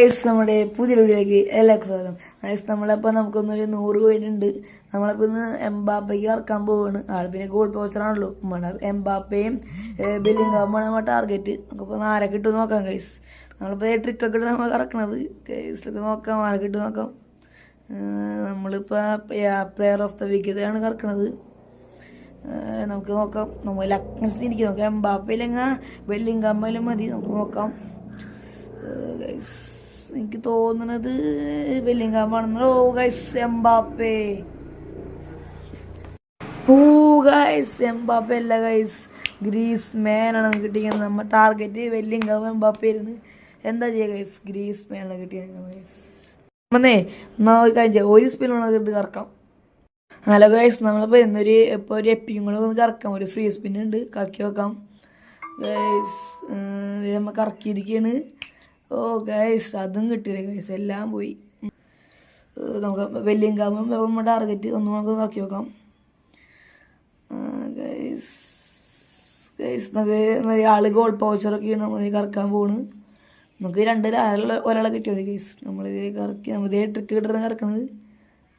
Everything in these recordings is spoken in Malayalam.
നമ്മുടെ പുതിയ വീഡിയോയിലേക്ക് എല്ലാവർക്കും സ്വാഗതം. നമ്മളിപ്പോൾ നമുക്കൊന്നൊരു 100 കോയിനുണ്ട്. നമ്മളിപ്പോൾ ഇന്ന് എംബാപ്പയ്ക്ക് ഇറക്കാൻ പോവുകയാണ്. ആൾ പിന്നെ ഗോൾ പോസ്റ്ററാണല്ലോ. എംബാപ്പയും ബെല്ലിംഗാമാണ് നമ്മുടെ ടാർഗറ്റ്. നമുക്കിപ്പോൾ ആരെ കിട്ടും നോക്കാം ഗൈസ്. നമ്മളിപ്പോൾ ട്രിക്കൊക്കെ ഇട്ട് നമ്മൾ ഇറക്കണത് ഗൈസിലൊക്കെ നോക്കാം, ആരെ കിട്ടും നോക്കാം. നമ്മളിപ്പോൾ പ്ലെയർ ഓഫ് ദ വീക്ക് ഇതാണ് ഇറക്കണത്. നമുക്ക് നോക്കാം. നമ്മൾ ലക്നസ് ഇരിക്കും. നമുക്ക് എംബാപ്പയിലെങ്കിൽ ബെല്ലിംഗാമ്മയിലും മതി. നമുക്ക് നോക്കാം ഗൈസ്. എനിക്ക് തോന്നുന്നത് ബെല്ലിംഗാമാണെന്ന്. ഓ ഗൈസ് എംബാപ്പേ. ഓ ഗൈസ് എംബാപ്പേ അല്ല ഗൈസ്, ഗ്രീസ് മാനാണ് നമുക്ക് കിട്ടിയത്. നമ്മൾ ടാർഗറ്റ് ബെല്ലിംഗാം എംബാപ്പേ ആയിരുന്നു. എന്താ ചെയ്യുക ഗൈസ്, ഗ്രീസ് മാനാണ് കിട്ടിയത് ഗൈസ്. നമ്മന്നേ എന്നാൽ ഒരു കാര്യം ചെയ്യാം, ഒരു സ്പിൻ കിട്ടി കറക്കാം. ഹലോ ഗൈസ്, നമ്മളിപ്പോൾ ഇപ്പോൾ ഒരു എപ്പിയും കൂടെ ഒന്ന് കറക്കാം. ഒരു ഫ്രീ സ്പിൻ ഉണ്ട്, കറക്കി വെക്കാം ഗൈസ്. നമ്മൾ കറക്കിയിരിക്കുകയാണ്. ഓ ഗൈസ് അതും കിട്ടിയില്ല ഗൈസ്, എല്ലാം പോയി. നമുക്ക് ബെല്ലിംഗാമും നമ്മുടെ ടാർഗറ്റ് ഒന്നും നമുക്ക് നോക്കി വെക്കാം ഗൈസ്. ഗൈസ് നമുക്ക് ആള് ഗോൾ പൗച്ചറൊക്കെയാണ് നമ്മൾ കറക്കാൻ പോണ്. നമുക്ക് ഒരാളെ കിട്ടിയത് ഗൈസ്. നമ്മളിത് കറക്കി, നമ്മളിതേ ട്രിക്ക് കിട്ടുന്ന കറക്കണത്.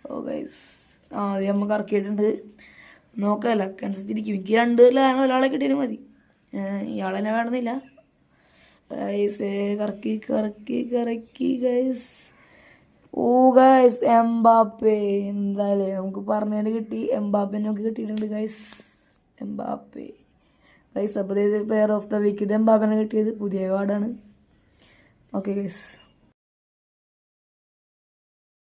ഓ ഗൈസ് അത് നമ്മൾ കറക്കിയിട്ടുണ്ട്. നോക്കാമല്ല അനുസരിച്ചിരിക്കും. എനിക്ക് ഒരാളെ കിട്ടിയാലും മതി, ഇയാളെന്നെ വേണമെന്നില്ല ഗൈസ്. കറക്കി ഗൈസ്. ഓ ഗൈസ് എംബാപ്പേ. എന്തായാലും നമുക്ക് പറഞ്ഞതിന് കിട്ടി. എംബാപ്പെ നമുക്ക് കിട്ടിയിട്ടുണ്ട് ഗൈസ്. Mbappé guys. അപ്പോൾ പ്ലെയർ ഓഫ് ദ വീക്ക് ഇത് എംബാപ്പനെ കിട്ടിയത്. പുതിയ കാർഡാണ്. Okay guys.